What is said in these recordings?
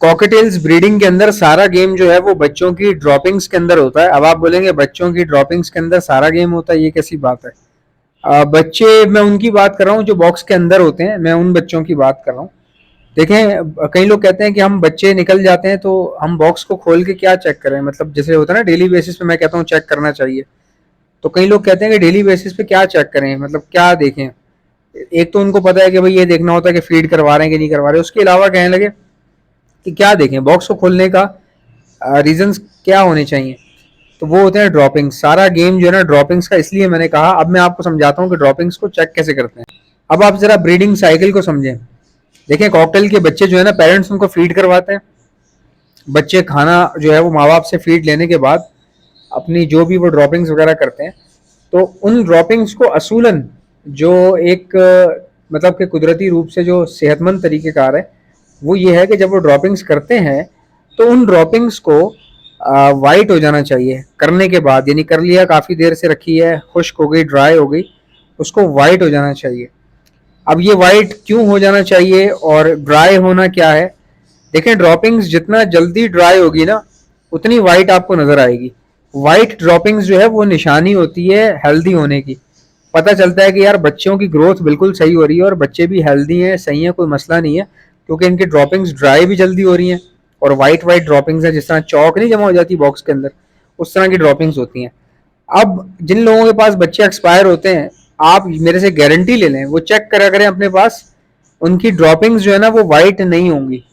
Cocktails breeding के अंदर सारा गेम जो है वो बच्चों की ड्रॉपिंग्स के अंदर होता है। अब आप बोलेंगे बच्चों की ड्रॉपिंग्स के अंदर सारा गेम होता है, ये कैसी बात है? बच्चे, मैं उनकी बात कर रहा हूँ जो बॉक्स के अंदर होते हैं, मैं उन बच्चों की बात कर रहा हूँ। देखें, कई लोग कहते हैं कि हम बच्चे निकल जाते हैं तो हम बॉक्स को खोल के क्या चेक करें, मतलब जैसे होता है ना डेली बेसिस पे, मैं कहता हूँ चेक करना चाहिए। तो कई लोग कहते हैं कि डेली बेसिस पे क्या चेक करें, मतलब क्या देखें। एक तो उनको पता है कि भाई ये देखना होता है कि फीड करवा रहे हैं कि नहीं करवा रहे, उसके अलावा कहने लगे कि क्या देखें, बॉक्स को खोलने का रीजंस क्या होने चाहिए। तो वो होते हैं ड्रॉपिंग्स। सारा गेम जो है ना ड्रॉपिंग्स का, इसलिए मैंने कहा। अब मैं आपको समझाता हूँ कि ड्रॉपिंग्स को चेक कैसे करते हैं। अब आप जरा ब्रीडिंग साइकिल को समझें। देखें, कॉकटेल के बच्चे जो है ना, पेरेंट्स उनको फीड करवाते हैं। बच्चे खाना जो है वो माँ बाप से फीड लेने के बाद अपनी जो भी वो ड्रॉपिंग्स वगैरह करते हैं, तो उन ड्रॉपिंग्स को असूलन जो एक मतलब कि कुदरती रूप से जो सेहतमंद तरीक़ेकार है वो ये है कि जब वो ड्रॉपिंग्स करते हैं तो उन ड्रॉपिंग्स को वाइट हो जाना चाहिए करने के बाद, यानी कर लिया, काफ़ी देर से रखी है, खुश्क हो गई, ड्राई हो गई, उसको वाइट हो जाना चाहिए। अब ये वाइट क्यों हो जाना चाहिए और ड्राई होना क्या है? देखें, ड्रॉपिंग्स जितना जल्दी ड्राई होगी ना उतनी वाइट आपको नज़र आएगी। वाइट ड्रॉपिंग्स जो है वो निशानी होती है हेल्दी होने की। पता चलता है कि यार बच्चों की ग्रोथ बिल्कुल सही हो रही है और बच्चे भी हेल्दी हैं, सही हैं, कोई मसला नहीं है, क्योंकि इनकी ड्रॉपिंग्स ड्राई भी जल्दी हो रही हैं और वाइट वाइट ड्रॉपिंग्स हैं, जिस तरह चौक नहीं जमा हो जाती बॉक्स के अंदर, उस तरह की ड्रॉपिंग्स होती हैं। अब जिन लोगों के पास बच्चे एक्सपायर होते हैं, आप मेरे से गारंटी ले लें, वो चेक करा करें अपने पास, उनकी ड्रॉपिंग्स जो है ना वो वाइट नहीं होंगी,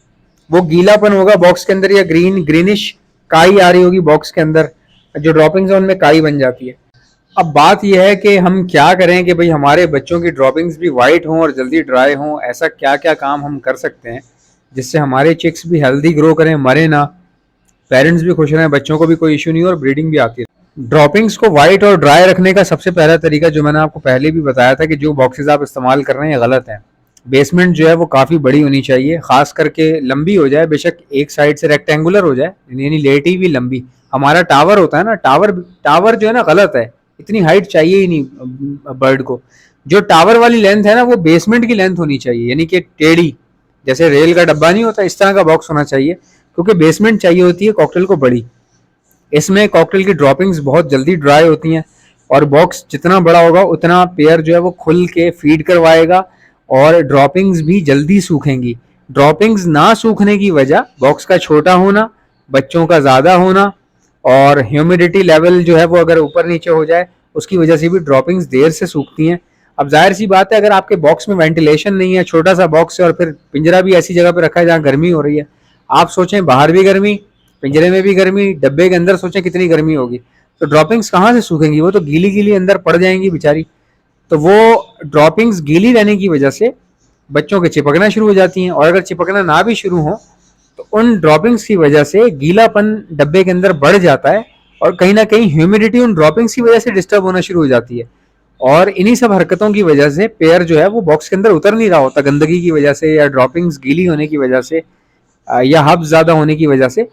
वो गीलापन होगा बॉक्स के अंदर, या ग्रीनिश काई आ रही होगी बॉक्स के अंदर, जो ड्रॉपिंग्स है उनमें काई बन जाती है। अब बात यह है कि हम क्या करें कि भाई हमारे बच्चों की ड्रॉपिंग्स भी वाइट हों और जल्दी ड्राई हों। ऐसा क्या क्या काम हम कर सकते हैं जिससे हमारे चिक्स भी हेल्दी ग्रो करें, मरे ना, पेरेंट्स भी खुश रहें, बच्चों को भी कोई इशू नहीं हो और ब्रीडिंग भी आती है। ड्रॉपिंग्स को वाइट और ड्राई रखने का सबसे पहला तरीका, जो मैंने आपको पहले भी बताया था, कि जो बॉक्सेस आप इस्तेमाल कर रहे हैं ये गलत है। बेसमेंट जो है वो काफ़ी बड़ी होनी चाहिए, खास करके लंबी हो जाए, बेशक एक साइड से रेक्टेंगुलर हो जाए, यानी लेटी हुई लंबी। हमारा टावर होता है ना, टावर जो है ना गलत है, इतनी हाइट चाहिए ही नहीं बर्ड को। जो टावर वाली लेंथ है ना वो बेसमेंट की लेंथ होनी चाहिए, यानी कि टेढ़ी, जैसे रेल का डब्बा नहीं होता, इस तरह का बॉक्स होना चाहिए, क्योंकि बेसमेंट चाहिए होती है कॉकटेल को बड़ी। इसमें कॉकटेल की ड्रॉपिंग्स बहुत जल्दी ड्राई होती हैं और बॉक्स जितना बड़ा होगा उतना पेयर जो है वो खुल के फीड करवाएगा और ड्रॉपिंग्स भी जल्दी सूखेंगी। ड्रॉपिंग्स ना सूखने की वजह बॉक्स का छोटा होना, बच्चों का ज़्यादा होना और ह्यूमिडिटी लेवल जो है वो अगर ऊपर नीचे हो जाए, उसकी वजह से भी ड्रॉपिंग्स देर से सूखती हैं। अब जाहिर सी बात है, अगर आपके बॉक्स में वेंटिलेशन नहीं है, छोटा सा बॉक्स है और फिर पिंजरा भी ऐसी जगह पर रखा है जहाँ गर्मी हो रही है, आप सोचें बाहर भी गर्मी, पिंजरे में भी गर्मी, डब्बे के अंदर सोचें कितनी गर्मी होगी, तो ड्रॉपिंग्स कहाँ से सूखेंगी? वो तो गीली गीली अंदर पड़ जाएंगी बेचारी। तो वो ड्रॉपिंग्स गीली रहने की वजह से बच्चों के चिपकना शुरू हो जाती हैं, और अगर चिपकना ना भी शुरू हो तो उन ड्रॉपिंग्स की वजह से गीलापन डब्बे के अंदर बढ़ जाता है और कहीं ना कहीं ह्यूमिडिटी उन ड्रॉपिंग्स की वजह से डिस्टर्ब होना शुरू हो जाती है। और इन्हीं सब हरकतों की वजह से पेयर जो है वो बॉक्स के अंदर उतर नहीं रहा होता, गंदगी की वजह से या ड्रॉपिंग्स गीली होने की वजह से या हब ज़्यादा होने की वजह से।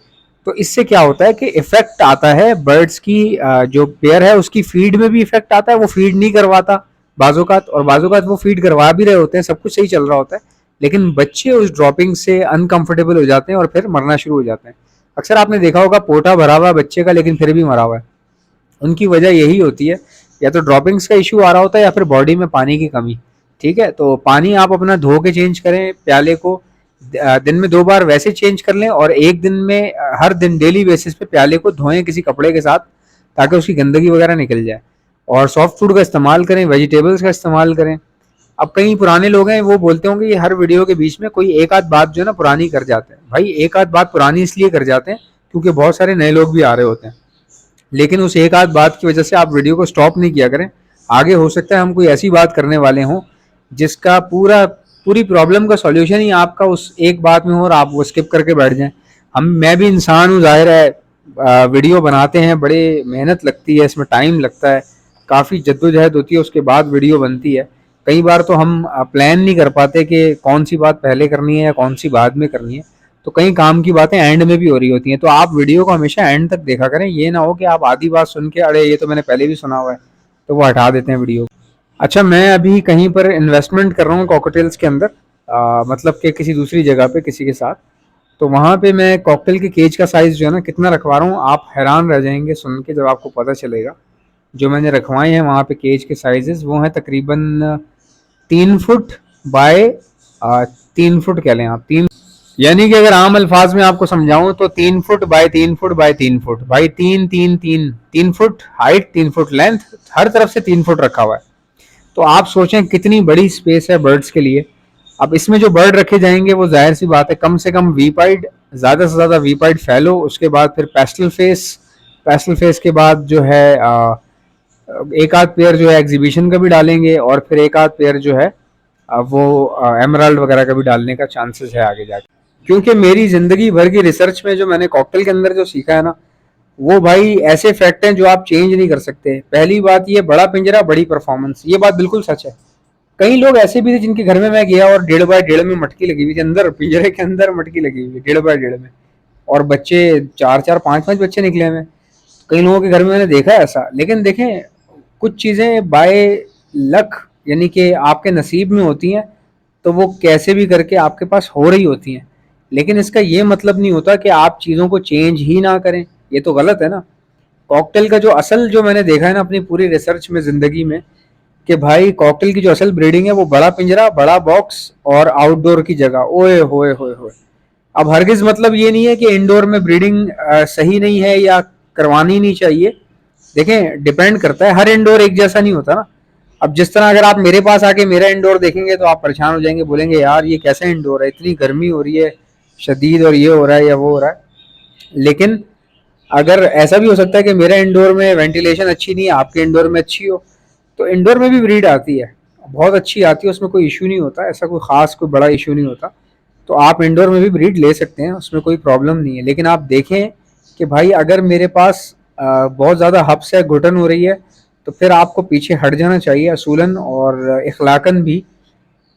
तो इससे क्या होता है कि इफेक्ट आता है बर्ड्स की, जो पेयर है उसकी फीड में भी इफेक्ट आता है, वो फीड नहीं करवाता बाजूकात, और बाजूकात वो फीड करवा भी रहे होते हैं, सब कुछ सही चल रहा होता है, लेकिन बच्चे उस ड्रॉपिंग से अनकंफर्टेबल हो जाते हैं और फिर मरना शुरू हो जाते हैं। अक्सर आपने देखा होगा पोटा भरा हुआ बच्चे का लेकिन फिर भी मरा हुआ है। उनकी वजह यही होती है, या तो ड्रॉपिंग्स का इशू आ रहा होता है या फिर बॉडी में पानी की कमी। ठीक है, तो पानी आप अपना धो के चेंज करें प्याले को, दिन में 2 बार वैसे चेंज कर लें, और एक दिन में हर दिन डेली बेसिस पे प्याले को धोएं किसी कपड़े के साथ, ताकि उसकी गंदगी वगैरह निकल जाए। और सॉफ्ट फूड का इस्तेमाल करें, वेजिटेबल्स का इस्तेमाल करें। अब कई पुराने लोग हैं वो बोलते होंगे ये हर वीडियो के बीच में कोई एक आध बात जो है ना पुरानी कर जाते हैं। भाई एक आध बात पुरानी इसलिए कर जाते हैं क्योंकि बहुत सारे नए लोग भी आ रहे होते हैं, लेकिन उस एक आध बात की वजह से आप वीडियो को स्टॉप नहीं किया करें। आगे हो सकता है हम कोई ऐसी बात करने वाले हों जिसका पूरी प्रॉब्लम का सॉल्यूशन ही आपका उस एक बात में हो और आप वो स्किप करके बैठ जाएं। मैं भी इंसान हूँ, जाहिर है, वीडियो बनाते हैं, बड़े मेहनत लगती है, इसमें टाइम लगता है, काफ़ी जद्दोजहद होती है, उसके बाद वीडियो बनती है। कई बार तो हम प्लान नहीं कर पाते कि कौन सी बात पहले करनी है या कौन सी बाद में करनी है, तो कई काम की बातें एंड में भी हो रही होती हैं। तो आप वीडियो को हमेशा एंड तक देखा करें, ये ना हो कि आप आधी बात सुन के अरे ये तो मैंने पहले भी सुना हुआ है, तो वो हटा देते हैं वीडियो। अच्छा, मैं अभी कहीं पर इन्वेस्टमेंट कर रहा हूँ कॉकटेल्स के अंदर, मतलब कि किसी दूसरी जगह पे किसी के साथ। तो वहाँ पे मैं कॉकटेल के केज का साइज़ जो है ना कितना रखवा रहा हूँ, आप हैरान रह जाएंगे सुन के जब आपको पता चलेगा। जो मैंने रखवाए हैं वहाँ पे केज के साइजेस वो हैं तकरीबन 3 फुट बाय 3 फुट कह लें आप, तीन, यानी कि अगर आम अल्फाज में आपको समझाऊं तो 3 foot by 3 foot by 3 foot, भाई 3 फुट हाइट, 3 फुट लेंथ, हर तरफ से 3 फुट रखा हुआ है। तो आप सोचें कितनी बड़ी स्पेस है बर्ड्स के लिए। अब इसमें जो बर्ड रखे जाएंगे वो जाहिर सी बात है कम से कम वीपाइड, ज़्यादा से ज़्यादा वीपाइड फैलो, उसके बाद फिर पेस्टल फेस, पेस्टल फेस के बाद जो है एक आध पेयर जो है एग्जीबिशन का भी डालेंगे, और फिर एक आध पेयर जो है वो एमराल्ड वगैरह का भी डालने का चांसेस है आगे जाके। क्योंकि मेरी ज़िंदगी भर की रिसर्च में जो मैंने कॉकटेल के अंदर जो सीखा है ना, वो भाई ऐसे फैक्ट हैं जो आप चेंज नहीं कर सकते। पहली बात ये, बड़ा पिंजरा बड़ी परफॉर्मेंस, ये बात बिल्कुल सच है। कई लोग ऐसे भी थे जिनके घर में मैं गया और 1.5 बाय 1.5 में मटकी लगी हुई थी, अंदर पिंजरे के अंदर मटकी लगी हुई है 1.5 बाय 1.5 में, और बच्चे 4-4 5-5 बच्चे निकले हुए हैं। कई लोगों के घर में मैंने देखा है ऐसा। लेकिन देखें, कुछ चीज़ें बाय लक यानी कि आपके नसीब में होती हैं, तो वो कैसे भी करके आपके पास हो रही होती हैं। लेकिन इसका ये मतलब नहीं होता कि आप चीज़ों को चेंज ही ना करें, ये तो गलत है ना। कॉकटेल का जो असल जो मैंने देखा है ना अपनी पूरी रिसर्च में, ज़िंदगी में, कि भाई कॉकटेल की जो असल ब्रीडिंग है वो बड़ा पिंजरा, बड़ा बॉक्स और आउटडोर की जगह। ओए होए होए होए। अब हरगिज मतलब ये नहीं है कि इंडोर में ब्रीडिंग सही नहीं है या करवानी नहीं चाहिए। देखें, डिपेंड करता है, हर इंडोर एक जैसा नहीं होता ना। अब जिस तरह अगर आप मेरे पास आके मेरा इंडोर देखेंगे तो आप परेशान हो जाएंगे, बोलेंगे यार ये कैसा इंडोर है, इतनी गर्मी हो रही है शदीद, और ये हो रहा है या वो हो रहा है। लेकिन अगर ऐसा भी हो सकता है कि मेरा इंडोर में वेंटिलेशन अच्छी नहीं है, आपके इंडोर में अच्छी हो, तो इंडोर में भी ब्रीड आती है, बहुत अच्छी आती है, उसमें कोई इशू नहीं होता, ऐसा कोई ख़ास कोई बड़ा इशू नहीं होता। तो आप इंडोर में भी ब्रीड ले सकते हैं, उसमें कोई प्रॉब्लम नहीं है। लेकिन आप देखें कि भाई अगर मेरे पास बहुत ज़्यादा हब्स है, घुटन हो रही है, तो फिर आपको पीछे हट जाना चाहिए असूलन, और इखलाकन भी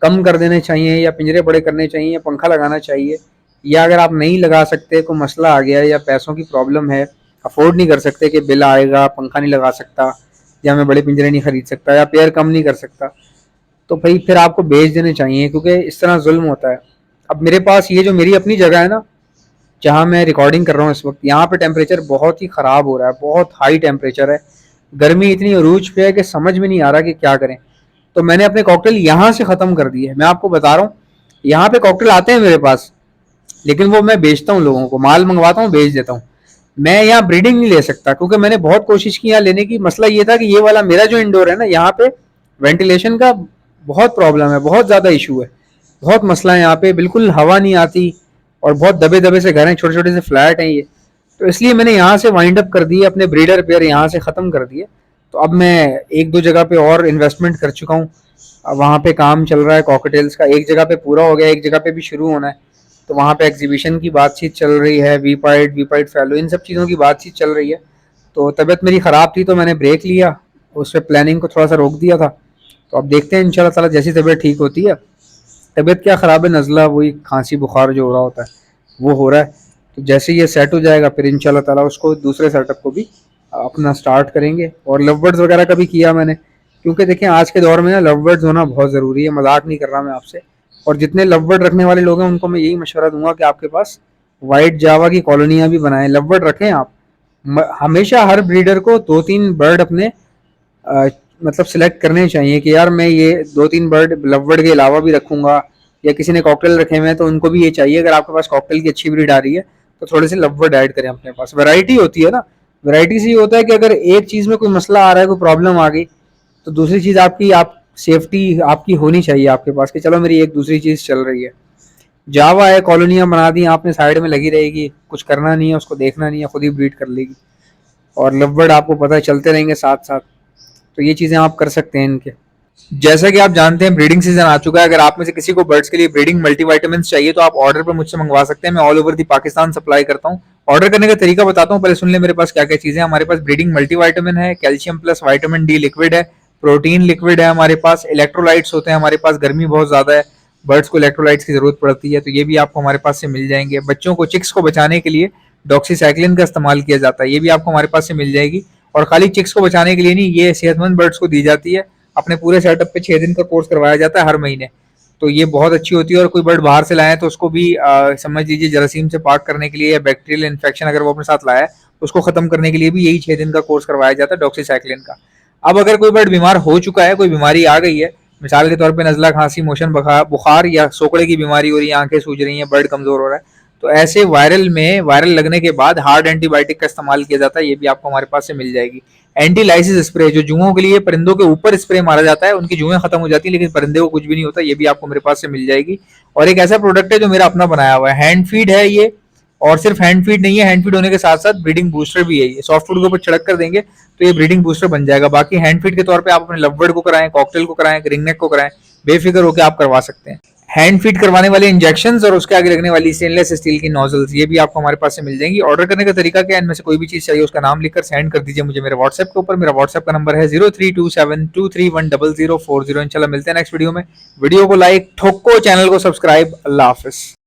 कम कर देने चाहिए, या पिंजरे बड़े करने चाहिए, या पंखा लगाना चाहिए। या अगर आप नहीं लगा सकते, कोई मसला आ गया या पैसों की प्रॉब्लम है, अफोर्ड नहीं कर सकते कि बिल आएगा, पंखा नहीं लगा सकता, या मैं बड़े पिंजरे नहीं खरीद सकता, या पेयर कम नहीं कर सकता, तो भाई फिर आपको बेच देने चाहिए, क्योंकि इस तरह जुल्म होता है। अब मेरे पास ये जो मेरी अपनी जगह है ना, जहाँ मैं रिकॉर्डिंग कर रहा हूँ इस वक्त, यहाँ पे टेम्परेचर बहुत ही ख़राब हो रहा है, बहुत हाई टेम्परेचर है, गर्मी इतनी अरूज पे है कि समझ में नहीं आ रहा कि क्या करें। तो मैंने अपने कॉकटेल यहाँ से ख़त्म कर दिए। मैं आपको बता रहा हूँ, यहाँ पे कॉकटेल आते हैं मेरे पास, लेकिन वो मैं बेचता हूँ, लोगों को माल मंगवाता हूँ, बेच देता हूँ। मैं यहाँ ब्रीडिंग नहीं ले सकता, क्योंकि मैंने बहुत कोशिश की यहाँ लेने की। मसला ये था कि ये वाला मेरा जो इंडोर है ना, यहाँ पे वेंटिलेशन का बहुत प्रॉब्लम है, बहुत ज़्यादा इशू है, बहुत मसला है। यहाँ पे बिल्कुल हवा नहीं आती, और बहुत दबे दबे से घर हैं, छोटे छोटे से फ्लैट हैं ये। तो इसलिए मैंने यहाँ से वाइंड अप कर दिए, अपने ब्रीडर पेयर यहाँ से ख़त्म कर दिए। तो अब मैं एक दो जगह पे और इन्वेस्टमेंट कर चुका हूँ, वहाँ पे काम चल रहा है कॉकटेल्स का। एक जगह पे पूरा हो गया, एक जगह पे भी शुरू होना है। तो वहाँ पे एग्जीबिशन की बातचीत चल रही है, वीपाइड फैलो, इन सब चीज़ों की बातचीत चल रही है। तो तबीयत मेरी ख़राब थी तो मैंने ब्रेक लिया, उस पर प्लानिंग को थोड़ा सा रोक दिया था। तो अब देखते हैं इंशाल्लाह ताला जैसी तबीयत ठीक होती है। तबीयत क्या ख़राब है, नज़ला, वही खांसी बुखार जो हो रहा होता है वो हो रहा है। तो जैसे ये सेट हो जाएगा फिर इंशाल्लाह ताला उसको दूसरे सेटअप को भी अपना स्टार्ट करेंगे। और लव बर्ड्स वगैरह का भी किया मैंने, क्योंकि देखें आज के दौर में ना लव बर्ड्स होना बहुत ज़रूरी है, मजाक नहीं कर रहा मैं आपसे। और जितने लव बर्ड रखने वाले लोग हैं उनको मैं यही मशवरा दूंगा कि आपके पास वाइट जावा की कॉलोनियाँ भी बनाएं, लव बर्ड रखें आप। हमेशा हर ब्रीडर को 2-3 बर्ड अपने अ, मतलब सिलेक्ट करने चाहिए कि यार मैं ये 2-3 बर्ड लव बर्ड के अलावा भी रखूंगा, या किसी ने कॉकटेल रखे हुए हैं तो उनको भी ये चाहिए, अगर आपके पास कॉकटेल की अच्छी ब्रीड आ रही है तो थोड़े से लव बर्ड ऐड करें अपने पास। वैरायटी होती है ना, वैरायटी से ये होता है कि अगर एक चीज़ में कोई मसला आ रहा है, कोई प्रॉब्लम आ गई, तो दूसरी चीज़ आपकी, आप सेफ्टी आपकी होनी चाहिए आपके पास कि चलो मेरी एक दूसरी चीज़ चल रही है। जावा है, कॉलोनियाँ बना दी आपने, साइड में लगी रहेगी, कुछ करना नहीं है, उसको देखना नहीं है, खुद ही ब्रीड कर लेगी। और लव बर्ड आपको पता है चलते रहेंगे साथ साथ। तो ये चीज़ें आप कर सकते हैं इनके। जैसा कि आप जानते हैं ब्रीडिंग सीजन आ चुका है। अगर आप में से किसी को बर्ड्स के लिए ब्रीडिंग मल्टीविटामिन चाहिए तो आप ऑर्डर पर मुझसे मंगवा सकते हैं। मैं all over the Pakistan supply करता हूँ। ऑर्डर करने का तरीका बताता हूँ, पहले सुन ले मेरे पास क्या क्या चीज़ें हैं। हमारे पास ब्रीडिंग मल्टीविटामिन है, calcium plus vitamin D liquid है, प्रोटीन लिक्विड है हमारे पास, इलेक्ट्रोलाइट्स होते हैं हमारे पास। गर्मी बहुत ज़्यादा है, बर्ड्स को इलेक्ट्रोलाइट्स की ज़रूरत पड़ती है, तो ये भी आपको हमारे पास से मिल जाएंगे। बच्चों को, चिक्स को बचाने के लिए डॉक्सीसाइक्लिन का इस्तेमाल किया जाता है, ये भी आपको हमारे पास से मिल जाएगी। और खाली चिक्स को बचाने के लिए नहीं, ये सेहतमंद बर्ड्स को दी जाती है। अपने पूरे सेटअप पे 6 दिन का कोर्स करवाया जाता है हर महीने। तो ये बहुत अच्छी होती है। और कोई बर्ड बाहर से लाए तो उसको भी समझ लीजिए जरासीम से पाक करने के लिए या बैक्टीरियल इन्फेक्शन अगर वो अपने साथ लाया है उसको खत्म करने के लिए भी यही 6 दिन का कोर्स करवाया जाता है डॉक्सीसाइक्लिन का। अब अगर कोई बर्ड बीमार हो चुका है, कोई बीमारी आ गई है, मिसाल के तौर पे नज़ला, खांसी, मोशन, बुखार या सोकड़े की बीमारी हो रही है, आंखें सूज रही हैं, बर्ड कमजोर हो रहा है, तो ऐसे वायरल लगने के बाद हार्ड एंटीबायोटिक का इस्तेमाल किया जाता है। ये भी आपको हमारे पास से मिल जाएगी। एंटीलाइसिस स्प्रे जो जुओं के लिए परिंदों के ऊपर स्प्रे मारा जाता है, उनकी जुएं खत्म हो जाती है लेकिन परिंदे को कुछ भी नहीं होता, ये भी आपको मेरे पास से मिल जाएगी। और एक ऐसा प्रोडक्ट है जो मेरा अपना बनाया हुआ है, हैंड फीड है ये। और सिर्फ हैंड फीड नहीं है, हैंड फीड होने के साथ साथ ब्रीडिंग बूस्टर भी है। ये सॉफ्ट फूड के ऊपर छिड़क कर देंगे तो ये ब्रीडिंग बूस्टर बन जाएगा। बाकी हैंड फीड के तौर पे आप अपने लवबर्ड को कराएं, कॉकटेल को कराएं, रिंगनेक को कराएं, बेफिक्र होकर आप करवा सकते हैं। हैंड फीड करवाने वाले इंजेक्शंस और उसके आगे लगने वाली स्टेनलेस स्टील की नोजल्स, ये भी आपको हमारे पास से मिल जाएंगी। ऑर्डर करने का तरीका क्या है, इनमें से कोई भी चीज चाहिए उसका नाम लिखकर सेंड कर दीजिए मुझे मेरे व्हाट्सएप के ऊपर। मेरा व्हाट्सएप का नंबर है 032723100040। इंशाल्लाह मिलते हैं नेक्स्ट वीडियो में। वीडियो को लाइक ठोको, चैनल को सब्सक्राइब। अल्लाह हाफिज।